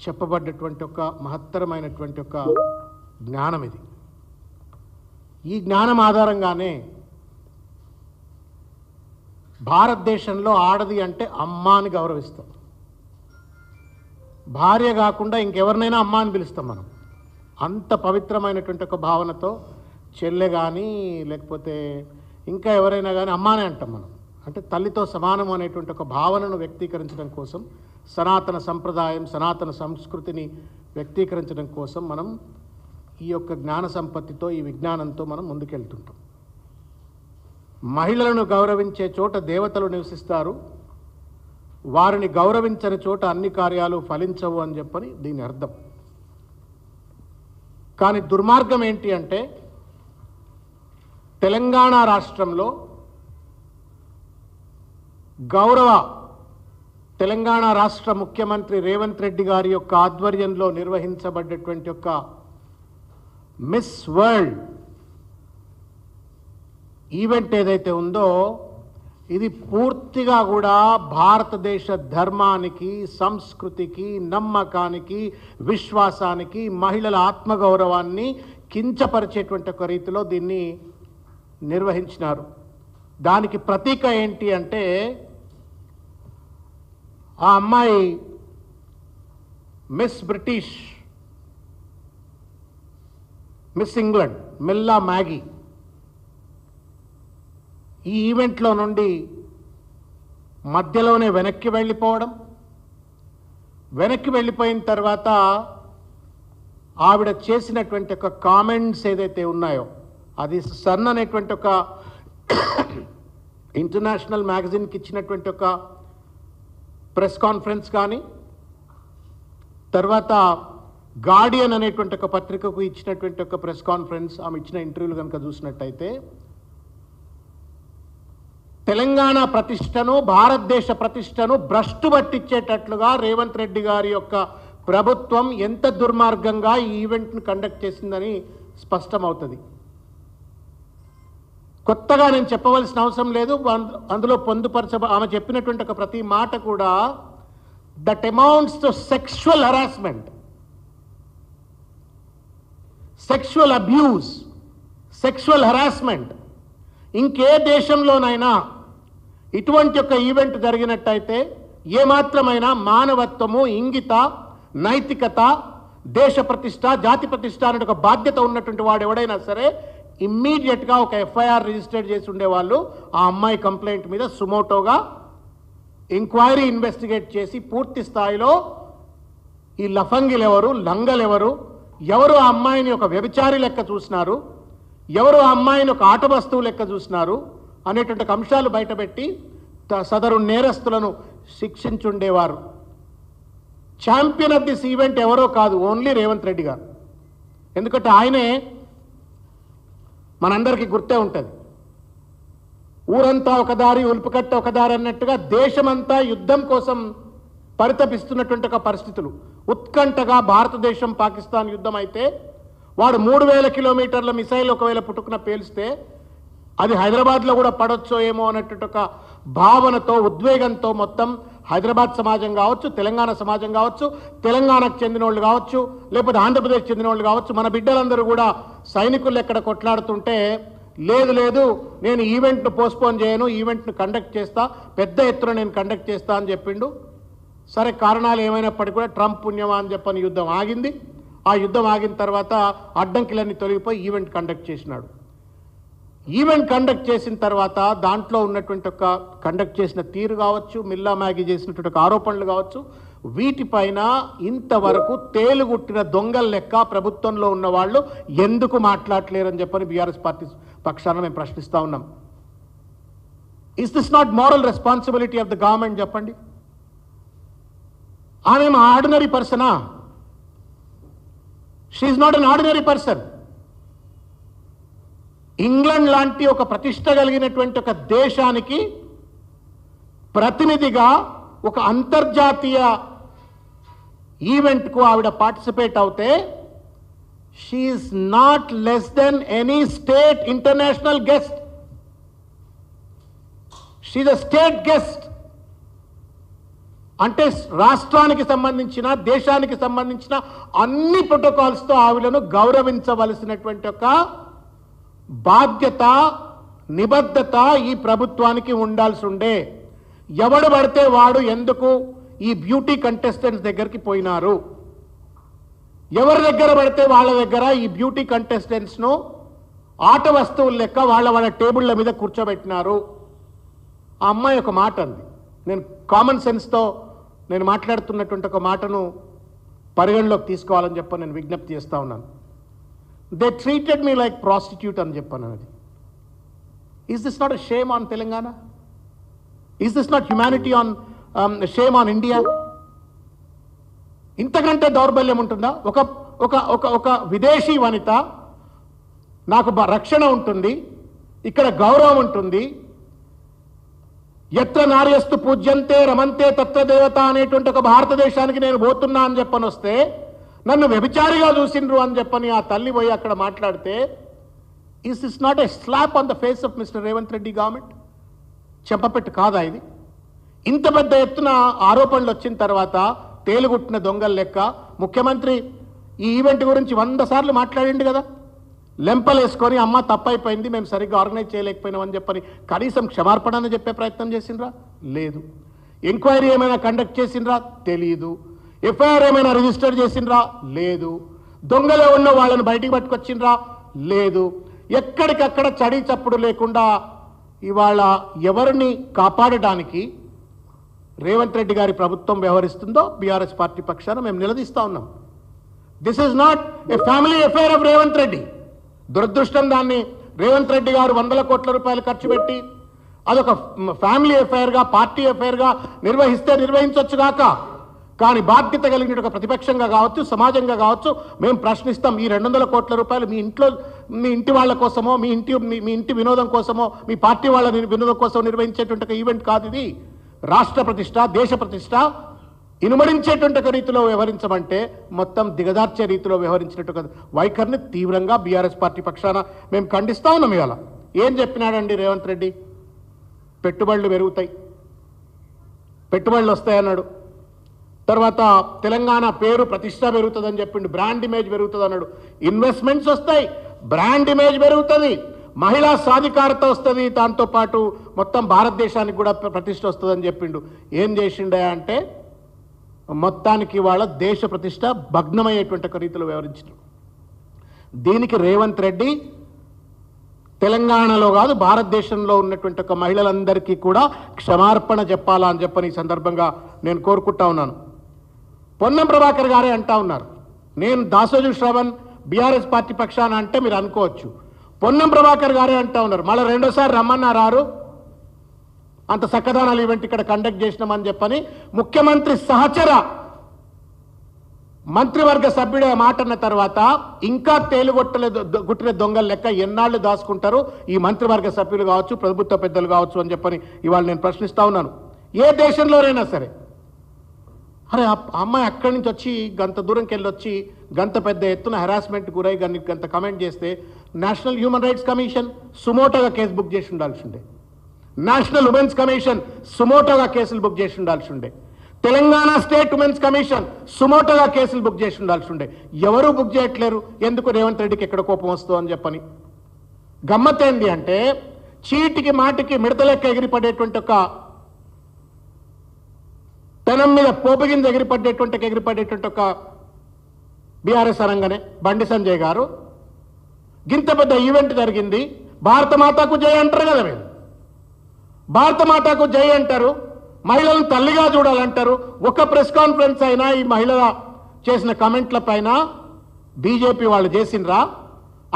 చెప్పబడ్డటువంటి ఒక మహత్తరమైనటువంటి ఒక జ్ఞానం ఇది. ఈ జ్ఞానం ఆధారంగానే భారతదేశంలో ఆడది అంటే అమ్మ అని గౌరవిస్తాం. భార్య కాకుండా ఇంకెవరినైనా అమ్మ అని పిలుస్తాం మనం. అంత పవిత్రమైనటువంటి ఒక భావనతో చెల్లె కానీ లేకపోతే ఇంకా ఎవరైనా కానీ అమ్మానే అంటాం మనం. అంటే తల్లితో సమానం అనేటువంటి ఒక భావనను వ్యక్తీకరించడం కోసం, సనాతన సంప్రదాయం సనాతన సంస్కృతిని వ్యక్తీకరించడం కోసం మనం ఈ యొక్క జ్ఞాన సంపత్తితో ఈ విజ్ఞానంతో మనం ముందుకెళ్తుంటాం. మహిళలను గౌరవించే చోట దేవతలు నివసిస్తారు, వారిని గౌరవించని చోట అన్ని కార్యాలు ఫలించవు అని చెప్పని దీని అర్థం. కానీ దుర్మార్గం ఏంటి అంటే తెలంగాణ రాష్ట్రంలో గౌరవ తెలంగాణ రాష్ట్ర ముఖ్యమంత్రి రేవంత్ రెడ్డి గారి యొక్క ఆధ్వర్యంలో నిర్వహించబడ్డటువంటి యొక్క మిస్ వరల్డ్ ఈవెంట్ ఏదైతే ఉందో ఇది పూర్తిగా కూడా భారతదేశ ధర్మానికి, సంస్కృతికి, నమ్మకానికి, విశ్వాసానికి, మహిళల ఆత్మగౌరవాన్ని కించపరిచేటువంటి ఒక రీతిలో దీన్ని నిర్వహించినారు. దానికి ప్రతీక ఏంటి అంటే ఆ అమ్మాయి miss British, miss England మిల్లా Maggi ఈ ఈవెంట్లో నుండి మధ్యలోనే వెనక్కి వెళ్ళిపోవడం, వెనక్కి వెళ్ళిపోయిన తర్వాత ఆవిడ చేసినటువంటి ఒక కామెంట్స్ ఏదైతే ఉన్నాయో అది సన్ అనేటువంటి ఒక ఇంటర్నేషనల్ మ్యాగజైన్కి ఇచ్చినటువంటి ఒక ప్రెస్ కాన్ఫరెన్స్ కానీ, తర్వాత గార్డియన్ అనేటువంటి ఒక పత్రికకు ఇచ్చినటువంటి ఒక ప్రెస్ కాన్ఫరెన్స్, ఆమె ఇచ్చిన ఇంటర్వ్యూలు కనుక చూసినట్టయితే తెలంగాణ ప్రతిష్టను, భారతదేశ ప్రతిష్టను భ్రష్టు పట్టించేటట్లుగా రేవంత్ రెడ్డి గారి యొక్క ప్రభుత్వం ఎంత దుర్మార్గంగా ఈ ఈవెంట్ను కండక్ట్ చేసిందని స్పష్టమవుతుంది. కొత్తగా నేను చెప్పవలసిన అవసరం లేదు. అందులో ఆమె చెప్పినటువంటి ఒక ప్రతి మాట కూడా that amounts to sexual harassment, sexual abuse, sexual harassment. ఇంకే దేశంలోనైనా ఇటువంటి ఒక ఈవెంట్ జరిగినట్టయితే ఏమాత్రమైనా మానవత్వము, ఇంగిత, నైతికత, దేశ ప్రతిష్ట, జాతి ప్రతిష్ట అనే ఒక బాధ్యత ఉన్నటువంటి వాడు ఎవడైనా సరే ఇమ్మీడియట్గా ఒక ఎఫ్ఐఆర్ రిజిస్టర్ చేసి ఉండేవాళ్ళు. ఆ అమ్మాయి కంప్లైంట్ మీద సుమోటోగా ఎంక్వైరీ ఇన్వెస్టిగేట్ చేసి పూర్తి స్థాయిలో ఈ లఫంగిలు ఎవరు, లంగలు ఎవరు, ఎవరు ఆ అమ్మాయిని ఒక వ్యభిచారి లెక్క చూసినారు, ఎవరు ఆ అమ్మాయిని ఒక ఆట వస్తువు లెక్క చూసినారు అనేటువంటి అంశాలు బయటపెట్టి సదరు నేరస్తులను శిక్షించుండేవారు. ఛాంపియన్ ఆఫ్ దిస్ ఈవెంట్ ఎవరో కాదు, ఓన్లీ రేవంత్ రెడ్డి గారు. ఎందుకంటే ఆయనే మనందరికీ గుర్తే ఉంటుంది. ఊరంతా ఒకదారి, ఉల్పుకట్ట ఒకదారి అన్నట్టుగా దేశమంతా యుద్ధం కోసం పరితపిస్తున్నటువంటి ఒక పరిస్థితులు. ఉత్కంఠగా భారతదేశం పాకిస్తాన్ యుద్ధం అయితే వాడు 3000 కిలోమీటర్ల మిసైల్ ఒకవేళ పుట్టుకున పేలిస్తే అది హైదరాబాద్లో కూడా పడొచ్చో ఏమో అన్నట్టు ఒక భావనతో, ఉద్వేగంతో మొత్తం హైదరాబాద్ సమాజం కావచ్చు, తెలంగాణ సమాజం కావచ్చు, తెలంగాణకు చెందిన వాళ్ళు కావచ్చు, లేకపోతే ఆంధ్రప్రదేశ్ చెందిన వాళ్ళు కావచ్చు, మన బిడ్డలందరూ కూడా సైనికులు ఎక్కడ కొట్లాడుతుంటే లేదు లేదు నేను ఈవెంట్ను పోస్ట్పోన్ చేయను, ఈవెంట్ను కండక్ట్ చేస్తా, పెద్ద ఎత్తున నేను కండక్ట్ చేస్తా అని చెప్పిండు. సరే, కారణాలు ఏమైనప్పటికీ కూడా ట్రంప్ పుణ్యమా అని చెప్పని యుద్ధం ఆగింది. ఆ యుద్ధం ఆగిన తర్వాత అడ్డంకిలన్నీ తొలగిపోయి ఈవెంట్ కండక్ట్ చేసినాడు. ఈవెంట్ కండక్ట్ చేసిన తర్వాత దాంట్లో ఉన్నటువంటి ఒక కండక్ట్ చేసిన తీరు కావచ్చు, మిల్లా మ్యాగీ చేసినటువంటి ఒక ఆరోపణలు కావచ్చు, వీటిపైన ఇంతవరకు తేలుగుట్టిన దొంగల లెక్క ప్రభుత్వంలో ఉన్న వాళ్ళు ఎందుకు మాట్లాడలేరని చెప్పని బీఆర్ఎస్ పార్టీ పక్షాన మేము ప్రశ్నిస్తూ ఉన్నాం. Is this not moral responsibility of the government? చెప్పండి. ఆమె ordinary persona? She is not an ordinary person. England లాంటి ఒక ప్రతిష్ట కలిగినటువంటి ఒక దేశానికి ప్రతినిధిగా ఒక అంతర్జాతీయ ఈవెంట్కు ఆవిడ పార్టిసిపేట్ అవుతే she is not less than any state international guest. She is a state guest. అంటే రాష్ట్రానికి సంబంధించిన దేశానికి సంబంధించిన అన్ని ప్రోటోకాల్స్తో ఆవిడను గౌరవించవలసినటువంటి ఒక బాధ్యత నిబద్ధత ఈ ప్రభుత్వానికి ఉండాల్సి ఉండే. ఎవడు పడితే వాడు ఎందుకు ఈ బ్యూటీ కంటెస్టెంట్స్ దగ్గరికి పోయినారు? ఎవరి దగ్గర పడితే వాళ్ళ దగ్గర ఈ బ్యూటీ కంటెస్టెంట్స్ను ఆట వస్తువుల లెక్క వాళ్ళ టేబుళ్ల మీద కూర్చోబెట్టినారు. ఆ అమ్మాయి ఒక మాట అంది. నేను కామన్ సెన్స్తో నేను మాట్లాడుతున్నటువంటి ఒక మాటను పరిగణలోకి తీసుకోవాలని చెప్పి నేను విజ్ఞప్తి చేస్తూ ఉన్నాను. They treated me like prostitute అని చెప్పాను. అది is this not a shame on Telangana? Is this not humanity on shame on India? ఇంతకంటే దౌర్బల్యం ఉంటుందా? ఒక ఒక ఒక ఒక విదేశీ వనిత నాకు రక్షణ ఉంటుంది, ఇక్కడ గౌరవం ఉంటుంది, ఎత్ర నార్యస్తు పూజ్యంతే రమంతే తత్వదేవత అనేటువంటి ఒక భారతదేశానికి నేను పోతున్నా అని చెప్పని వస్తే నన్ను వ్యభిచారిగా చూసిండ్రు అని చెప్పని ఆ తల్లి పోయి అక్కడ మాట్లాడితే is this not a slap on the face of mister Revanth Reddy government? చెప్పపెట్టు కాదా ఇది? ఇంత పెద్ద ఎత్తున ఆరోపణలు వచ్చిన తర్వాత తేలుగుట్టిన దొంగల లెక్క ముఖ్యమంత్రి ఈ ఈవెంట్ గురించి 100 సార్లు మాట్లాడిండు కదా. లెంపలేసుకొని అమ్మ తప్పైపోయింది, మేము సరిగ్గా ఆర్గనైజ్ చేయలేకపోయినామని చెప్పని కనీసం క్షమార్పణ అని చెప్పే ప్రయత్నం చేసిండ్రా? లేదు. ఎంక్వైరీ ఏమైనా కండక్ట్ చేసిండ్రా? తెలియదు. ఎఫ్ఐఆర్ ఏమైనా రిజిస్టర్ చేసిండ్రా? లేదు. దొంగలో ఉన్న వాళ్ళని బయటికి పట్టుకొచ్చిండ్రా? లేదు. ఎక్కడికక్కడ చడి చప్పుడు లేకుండా ఇవాళ ఎవరిని కాపాడడానికి రేవంత్ రెడ్డి గారి ప్రభుత్వం వ్యవహరిస్తుందో బీఆర్ఎస్ పార్టీ పక్షాన మేము నిలదీస్తా ఉన్నాం. This is not a family affair of Revanth Reddy. దురదృష్టం దాన్ని రేవంత్ రెడ్డి గారు 100 కోట్ల రూపాయలు ఖర్చు పెట్టి అదొక ఫ్యామిలీ అఫైర్గా పార్టీ అఫైర్గా నిర్వహిస్తే నిర్వహించవచ్చు కాక, కానీ బాధ్యత కలిగిన ఒక ప్రతిపక్షంగా కావచ్చు సమాజంగా కావచ్చు మేము ప్రశ్నిస్తాం. ఈ 200 కోట్ల రూపాయలు మీ ఇంటి వాళ్ళ కోసమో మీ ఇంటి వినోదం కోసమో మీ పార్టీ వాళ్ళ వినోదం కోసం నిర్వహించేటువంటి ఒక ఈవెంట్ కాదు ఇది. రాష్ట్ర ప్రతిష్ట దేశ ప్రతిష్ట ఇనుమడించేటువంటి ఒక రీతిలో వ్యవహరించమంటే మొత్తం దిగజార్చే రీతిలో వ్యవహరించినట్టు వైఖరిని తీవ్రంగా బీఆర్ఎస్ పార్టీ పక్షాన మేము ఖండిస్తా ఉన్నాం. ఇవాళ ఏం చెప్పినాడండి రేవంత్ రెడ్డి? పెట్టుబడులు పెరుగుతాయి, పెట్టుబడులు వస్తాయన్నాడు. తర్వాత తెలంగాణ పేరు ప్రతిష్ట పెరుగుతుందని చెప్పిండు, బ్రాండ్ ఇమేజ్ పెరుగుతుంది అన్నాడు. ఇన్వెస్ట్మెంట్స్ వస్తాయి, బ్రాండ్ ఇమేజ్ పెరుగుతుంది, మహిళా సాధికారత వస్తుంది, దాంతోపాటు మొత్తం భారతదేశానికి కూడా ప్రతిష్ట వస్తుందని చెప్పిండు. ఏం చేసిండే అంటే మొత్తానికి వాళ్ళ దేశ ప్రతిష్ట భగ్నమయ్యేటువంటి ఒక రీతిలో వ్యవహరించారు. దీనికి రేవంత్ రెడ్డి తెలంగాణలో కాదు భారతదేశంలో ఉన్నటువంటి ఒక మహిళలందరికీ కూడా క్షమార్పణ చెప్పాలా అని చెప్పని ఈ సందర్భంగా నేను కోరుకుంటా ఉన్నాను. పొన్నం ప్రభాకర్ గారే అంటా ఉన్నారు, నేను దాసోజు శ్రవణ్ బీఆర్ఎస్ పార్టీ పక్షాన అంటే మీరు అనుకోవచ్చు. పొన్నం ప్రభాకర్ గారే అంటా ఉన్నారు, మళ్ళీ రెండోసారి రమ్మన్నారారు, అంత సక్కదానాలు ఈవెంట్ ఇక్కడ కండక్ట్ చేసినామని చెప్పని ముఖ్యమంత్రి సహచర మంత్రివర్గ సభ్యుడే మాట అన్న తర్వాత ఇంకా గుట్టిన దొంగల లెక్క ఎన్నాళ్ళు దాచుకుంటారు ఈ మంత్రివర్గ సభ్యులు కావచ్చు ప్రభుత్వ పెద్దలు కావచ్చు అని చెప్పని ఇవాళ నేను ప్రశ్నిస్తా ఉన్నాను. ఏ దేశంలోనైనా సరే అరే అమ్మాయి అక్కడి నుంచి వచ్చి గంత దూరంకి వెళ్ళి వచ్చి గంత పెద్ద ఎత్తున హెరాస్మెంట్ గురై గంత కమెంట్ చేస్తే నేషనల్ హ్యూమన్ రైట్స్ కమిషన్ సుమోటోగా కేసు బుక్ చేసి ఉండాల్సి ఉండే, నేషనల్ ఉమెన్స్ కమిషన్ సుమోటోగా కేసులు బుక్ చేసి ఉండాల్సి ఉండే, తెలంగాణ స్టేట్ ఉమెన్స్ కమిషన్ సుమోటోగా కేసులు బుక్ చేసి ఉండాల్సి ఉండే. ఎవరు బుక్ చేయట్లేరు, ఎందుకు? రేవంత్ రెడ్డికి ఎక్కడ కోపం వస్తుందో అని చెప్పని. గమ్మత్ ఏంది అంటే చీటికి మాటికి మిడతలెక్క ఎగిరిపడేటువంటి ఒక పెనం మీద పోపుగింజ ఎగిరిపడేటువంటి ఒక బీఆర్ఎస్ అనగానే బండి సంజయ్ గారు గింత పెద్ద ఈవెంట్ జరిగింది, భారత మాతాకు జై అంటారు కదా, మీరు భారత మాతాకు జై అంటారు, మహిళలను తల్లిగా చూడాలంటారు. ఒక ప్రెస్ కాన్ఫరెన్స్ అయినా ఈ మహిళల చేసిన కమెంట్ల పైన బీజేపీ వాళ్ళు చేసిండ్రా?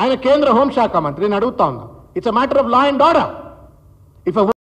ఆయన కేంద్ర హోంశాఖ మంత్రి, నేను అడుగుతా ఉన్నా. It's a matter of law and order. If